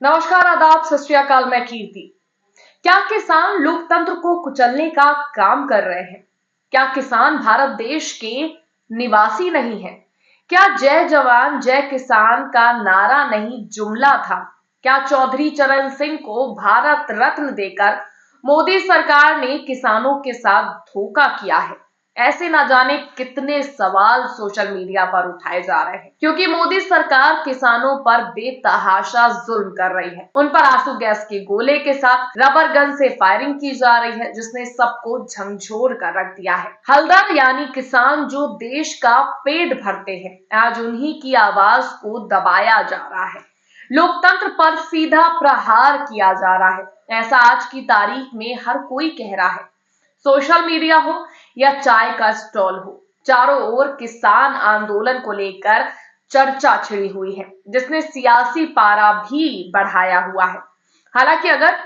नमस्कार, आदाब, सत श्री अकाल। मैं कीर्ति। क्या किसान लोकतंत्र को कुचलने का काम कर रहे हैं? क्या किसान भारत देश के निवासी नहीं है? क्या जय जवान जय किसान का नारा नहीं जुमला था? क्या चौधरी चरण सिंह को भारत रत्न देकर मोदी सरकार ने किसानों के साथ धोखा किया है? ऐसे ना जाने कितने सवाल सोशल मीडिया पर उठाए जा रहे हैं, क्योंकि मोदी सरकार किसानों पर बेतहाशा जुल्म कर रही है। उन पर आंसू गैस के गोले के साथ रबर गन से फायरिंग की जा रही है, जिसने सबको झंझोर कर रख दिया है। हलदर यानी किसान जो देश का पेट भरते हैं, आज उन्हीं की आवाज को दबाया जा रहा है। लोकतंत्र पर सीधा प्रहार किया जा रहा है। ऐसा आज की तारीख में हर कोई कह रहा है। सोशल मीडिया हो या चाय का स्टॉल हो, चारों ओर किसान आंदोलन को लेकर चर्चा छिड़ी हुई है, जिसने सियासी पारा भी बढ़ाया हुआ है। हालांकि अगर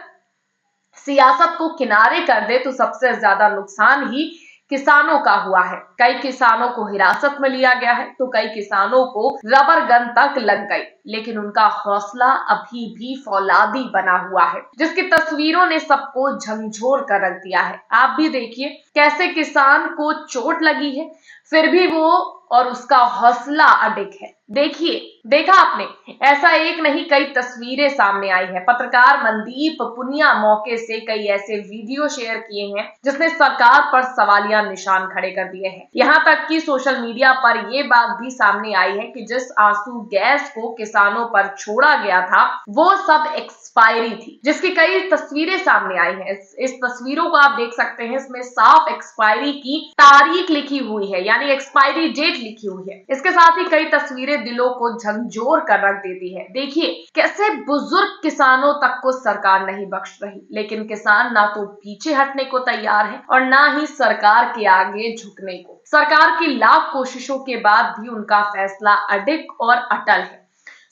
सियासत को किनारे कर दे तो सबसे ज्यादा नुकसान ही किसानों का हुआ है। कई किसानों को हिरासत में लिया गया है तो कई किसानों को रबर गन तक लग गई, लेकिन उनका हौसला अभी भी फौलादी बना हुआ है, जिसकी तस्वीरों ने सबको झंझोर कर रख दिया है। आप भी देखिए कैसे किसान को चोट लगी है, फिर भी वो और उसका हौसला अडिग है। देखिए, देखा आपने, ऐसा एक नहीं कई तस्वीरें सामने आई है। पत्रकार मनदीप पुनिया मौके से कई ऐसे वीडियो शेयर किए हैं जिसने सरकार पर सवालिया निशान खड़े कर दिए हैं। यहाँ तक कि सोशल मीडिया पर ये बात भी सामने आई है कि जिस आंसू गैस को किसानों पर छोड़ा गया था वो सब एक्सपायरी थी, जिसकी कई तस्वीरें सामने आई हैं। इस तस्वीरों को आप देख सकते हैं, इसमें साफ एक्सपायरी की तारीख लिखी हुई है, यानी एक्सपायरी डेट लिखी हुई है। इसके साथ ही कई तस्वीरें दिलों को झंझोर कर रख देती है। देखिए कैसे बुजुर्ग किसानों तक को सरकार नहीं बख्श रही, लेकिन किसान ना तो पीछे हटने को तैयार है और ना ही सरकार के आगे झुकने को। सरकार की लाख कोशिशों के बाद भी उनका फैसला अडिग और अटल है।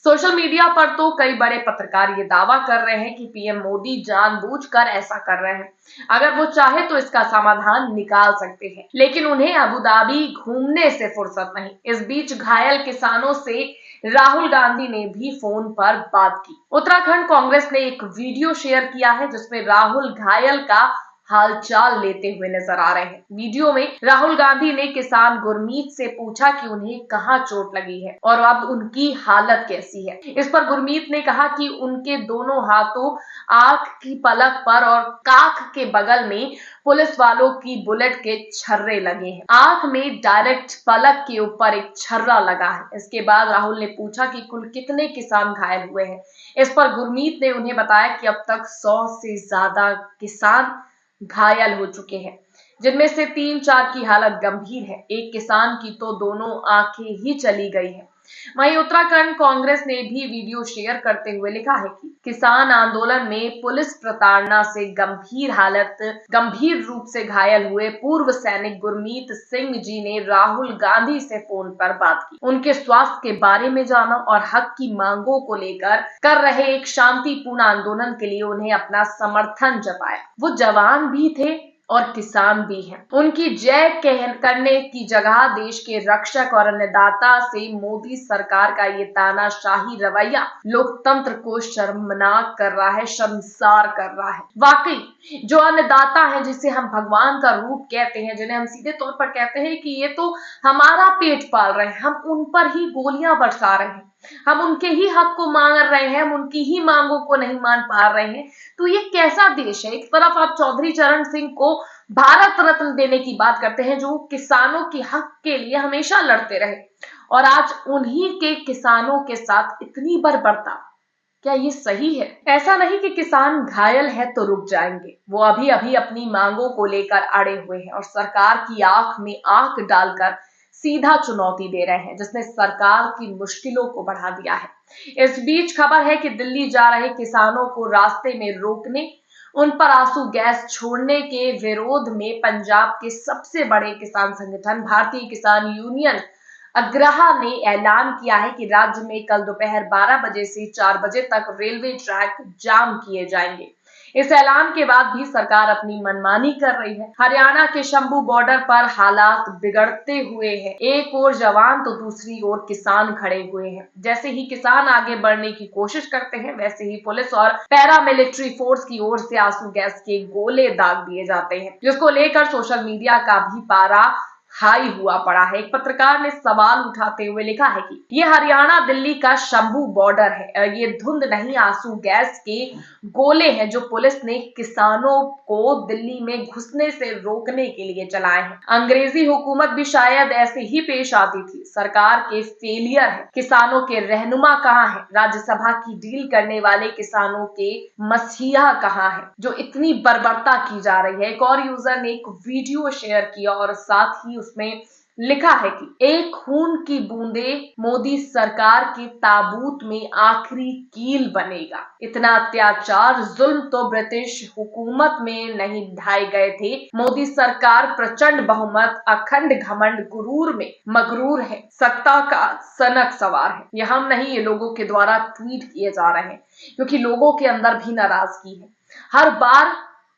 सोशल मीडिया पर तो कई बड़े पत्रकार ये दावा कर रहे हैं कि पीएम मोदी जानबूझकर ऐसा कर रहे हैं, अगर वो चाहे तो इसका समाधान निकाल सकते हैं, लेकिन उन्हें अबू धाबी घूमने से फुर्सत नहीं। इस बीच घायल किसानों से राहुल गांधी ने भी फोन पर बात की। उत्तराखंड कांग्रेस ने एक वीडियो शेयर किया है जिसमें राहुल घायल का हालचाल लेते हुए नजर आ रहे हैं। वीडियो में राहुल गांधी ने किसान गुरमीत से पूछा कि उन्हें कहां चोट लगी है और अब उनकी हालत कैसी है। इस पर गुरमीत ने कहा कि उनके दोनों हाथों, आंख की पलक पर और काख के बगल में पुलिस वालों की बुलेट के छर्रे लगे हैं। आंख में डायरेक्ट पलक के ऊपर एक छर्रा लगा है। इसके बाद राहुल ने पूछा कि कुल कितने किसान घायल हुए हैं। इस पर गुरमीत ने उन्हें बताया कि अब तक 100 से ज्यादा किसान घायल हो चुके हैं, जिनमें से 3-4 की हालत गंभीर है। एक किसान की तो दोनों आंखें ही चली गई है। वहीं उत्तराखंड कांग्रेस ने भी वीडियो शेयर करते हुए लिखा है कि किसान आंदोलन में पुलिस प्रताड़ना से गंभीर रूप से घायल हुए पूर्व सैनिक गुरमीत सिंह जी ने राहुल गांधी से फोन पर बात की, उनके स्वास्थ्य के बारे में जाना और हक की मांगों को लेकर कर रहे एक शांतिपूर्ण आंदोलन के लिए उन्हें अपना समर्थन जताया। वो जवान भी थे और किसान भी हैं। उनकी जय करने की जगह देश के रक्षक और अन्नदाता से मोदी सरकार का ये तानाशाही रवैया लोकतंत्र को शर्मनाक कर रहा है, शर्मसार कर रहा है। वाकई जो अन्नदाता है, जिसे हम भगवान का रूप कहते हैं, जिन्हें हम सीधे तौर पर कहते हैं कि ये तो हमारा पेट पाल रहे हैं, हम उन पर ही गोलियां बरसा रहे हैं, हम उनके ही हक को मांग रहे हैं, हम उनकी ही मांगों को नहीं मान पा रहे हैं, तो ये कैसा देश है? एक तरफ आप चौधरी चरण सिंह को भारत रत्न देने की बात करते हैं, जो किसानों के हक के लिए हमेशा लड़ते रहे, और आज उन्हीं के किसानों के साथ इतनी बर्बरता। क्या ये सही है? ऐसा नहीं कि किसान घायल है तो रुक जाएंगे, वो अभी अभी अपनी मांगों को लेकर अड़े हुए हैं और सरकार की आंख में आंख डालकर सीधा चुनौती दे रहे हैं, जिसने सरकार की मुश्किलों को बढ़ा दिया है। इस बीच खबर है कि दिल्ली जा रहे किसानों को रास्ते में रोकने, उन पर आंसू गैस छोड़ने के विरोध में पंजाब के सबसे बड़े किसान संगठन भारतीय किसान यूनियन अग्रहा ने ऐलान किया है कि राज्य में कल दोपहर 12 बजे से 4 बजे तक रेलवे ट्रैक जाम किए जाएंगे। इस ऐलान के बाद भी सरकार अपनी मनमानी कर रही है। हरियाणा के शंभू बॉर्डर पर हालात बिगड़ते हुए हैं। एक ओर जवान तो दूसरी ओर किसान खड़े हुए हैं। जैसे ही किसान आगे बढ़ने की कोशिश करते हैं, वैसे ही पुलिस और पैरामिलिट्री फोर्स की ओर से आंसू गैस के गोले दाग दिए जाते हैं, जिसको लेकर सोशल मीडिया का भी पारा हाई हुआ पड़ा है। एक पत्रकार ने सवाल उठाते हुए लिखा है कि ये हरियाणा दिल्ली का शंभू बॉर्डर है, ये धुंध नहीं आंसू गैस के गोले हैं जो पुलिस ने किसानों को दिल्ली में घुसने से रोकने के लिए चलाए हैं। अंग्रेजी हुकूमत भी शायद ऐसे ही पेश आती थी। सरकार के फेलियर है। किसानों के रहनुमा कहाँ है? राज्यसभा की डील करने वाले किसानों के मसीहा कहाँ है, जो इतनी बर्बरता की जा रही है। एक और यूजर ने एक वीडियो शेयर किया और साथ ही उसमें लिखा है कि एक खून की बूंदे मोदी सरकार के ताबूत में आखिरी कील बनेगा। इतना अत्याचार जुल्म तो ब्रिटिश हुकूमत में नहीं ढाए गए थे। मोदी सरकार प्रचंड बहुमत, अखंड घमंड, गुरूर में मगरूर है, सत्ता का सनक सवार है। यह हम नहीं, ये लोगों के द्वारा ट्वीट किए जा रहे हैं, क्योंकि लोगों के अंदर भी नाराजगी है। हर बार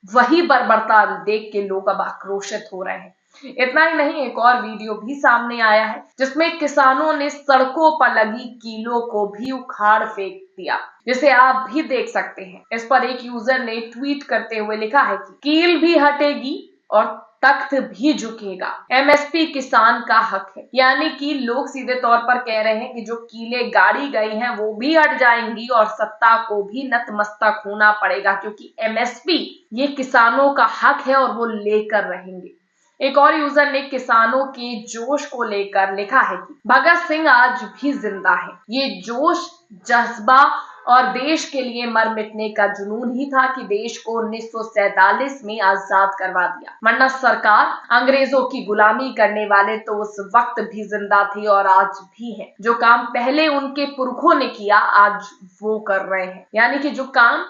वही बर्बरता देख के लोग अब आक्रोशित हो रहे हैं। इतना ही नहीं, एक और वीडियो भी सामने आया है जिसमें किसानों ने सड़कों पर लगी कीलों को भी उखाड़ फेंक दिया, जिसे आप भी देख सकते हैं। इस पर एक यूजर ने ट्वीट करते हुए लिखा है कि कील भी हटेगी और तख्त भी झुकेगा। एमएसपी किसान का हक है, यानी कि लोग सीधे तौर पर कह रहे हैं कि जो कीलें गाड़ी गई हैं वो भी हट जाएंगी और सत्ता को भी नतमस्तक होना पड़ेगा, क्योंकि एमएसपी ये किसानों का हक है और वो लेकर रहेंगे। एक और यूजर ने किसानों के जोश को लेकर लिखा है कि भगत सिंह आज भी जिंदा है। ये जोश, जज्बा और देश के लिए मर मिटने का जुनून ही था कि देश को 1947 में आजाद करवा दिया, वरना सरकार अंग्रेजों की गुलामी करने वाले तो उस वक्त भी जिंदा थे और आज भी हैं। जो काम पहले उनके पुरखों ने किया आज वो कर रहे हैं, यानी कि जो काम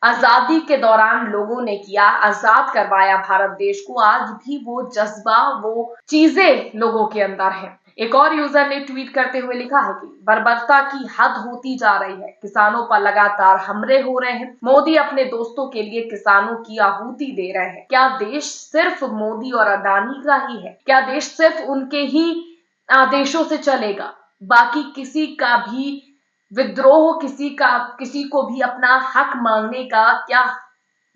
आजादी के दौरान लोगों ने किया, आजाद करवाया भारत देश को, आज भी वो जज्बा, वो चीजें लोगों के अंदर है। एक और यूजर ने ट्वीट करते हुए लिखा है कि बर्बरता की हद होती जा रही है, किसानों पर लगातार हमले हो रहे हैं, मोदी अपने दोस्तों के लिए किसानों की आहुति दे रहे हैं। क्या देश सिर्फ मोदी और अडानी का ही है? क्या देश सिर्फ उनके ही आदेशों से चलेगा? बाकी किसी का भी विद्रोह, किसी को भी अपना हक मांगने का क्या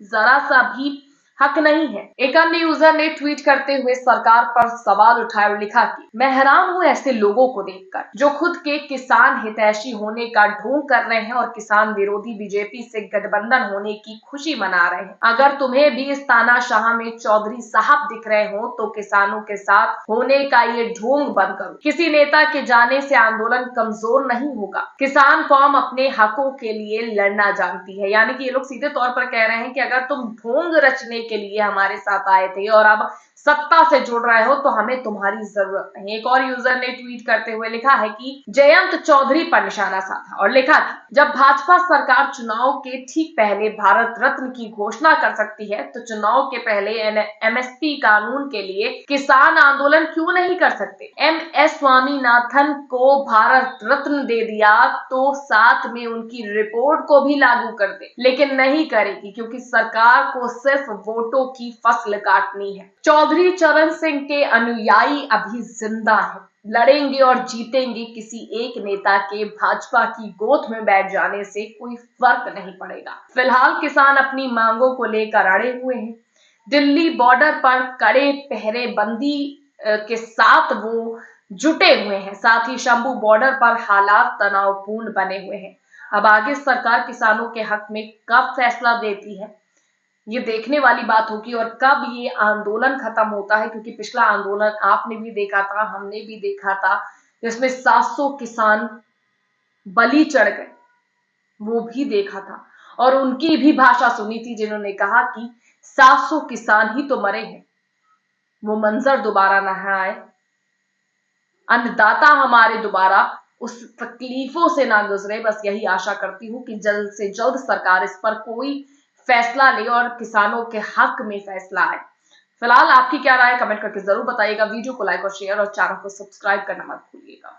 जरा सा भी हक नहीं है? एक अन्य यूजर ने ट्वीट करते हुए सरकार पर सवाल उठाया और लिखा कि मैं हैरान हूं ऐसे लोगों को देखकर जो खुद के किसान हितैषी होने का ढोंग कर रहे हैं और किसान विरोधी बीजेपी से गठबंधन होने की खुशी मना रहे हैं। अगर तुम्हें भी इस तानाशाह में चौधरी साहब दिख रहे हो तो किसानों के साथ होने का ये ढोंग बंद करो। किसी नेता के जाने से आंदोलन कमजोर नहीं होगा। किसान कौम अपने हकों के लिए लड़ना जानती है। यानी कि ये लोग सीधे तौर पर कह रहे हैं कि अगर तुम ढोंग रचने के लिए हमारे साथ आए थे और अब सत्ता से जुड़ रहे हो तो हमें तुम्हारी जरूरत नहीं। एक और यूजर ने ट्वीट करते हुए लिखा है कि जयंत चौधरी पर निशाना साधा और लिखा कि जब भाजपा सरकार चुनाव के ठीक पहले भारत रत्न की घोषणा कर सकती है तो चुनाव के पहले एमएसपी कानून के लिए किसान आंदोलन क्यों नहीं कर सकते? एमएस स्वामीनाथन को भारत रत्न दे दिया तो साथ में उनकी रिपोर्ट को भी लागू कर दे, लेकिन नहीं करेगी क्योंकि सरकार को सिर्फ वोटों की फसल काटनी है। चौधरी चरण सिंह के अनुयायी अभी जिंदा हैं, लड़ेंगे और जीतेंगे। किसी एक नेता के भाजपा की गोद में बैठ जाने से कोई फर्क नहीं पड़ेगा। फिलहाल किसान अपनी मांगों को लेकर अड़े हुए हैं। दिल्ली बॉर्डर पर कड़े पहरेबंदी के साथ वो जुटे हुए हैं। साथ ही शंभू बॉर्डर पर हालात तनावपूर्ण बने हुए हैं। अब आगे सरकार किसानों के हक में कब फैसला देती है ये देखने वाली बात होगी और कब ये आंदोलन खत्म होता है, क्योंकि पिछला आंदोलन आपने भी देखा था, हमने भी देखा था, जिसमें 700 किसान बलि चढ़ गए, वो भी देखा था और उनकी भी भाषा सुनी थी जिन्होंने कहा कि 700 किसान ही तो मरे हैं, वो मंजर दोबारा ना आए, अन्नदाता हमारे दोबारा उस तकलीफों से ना गुजरे। बस यही आशा करती हूँ कि जल्द से जल्द सरकार इस पर कोई फैसला ले और किसानों के हक में फैसला आए। फिलहाल आपकी क्या राय कमेंट करके जरूर बताइएगा। वीडियो को लाइक और शेयर और चैनल को सब्सक्राइब करना मत भूलिएगा।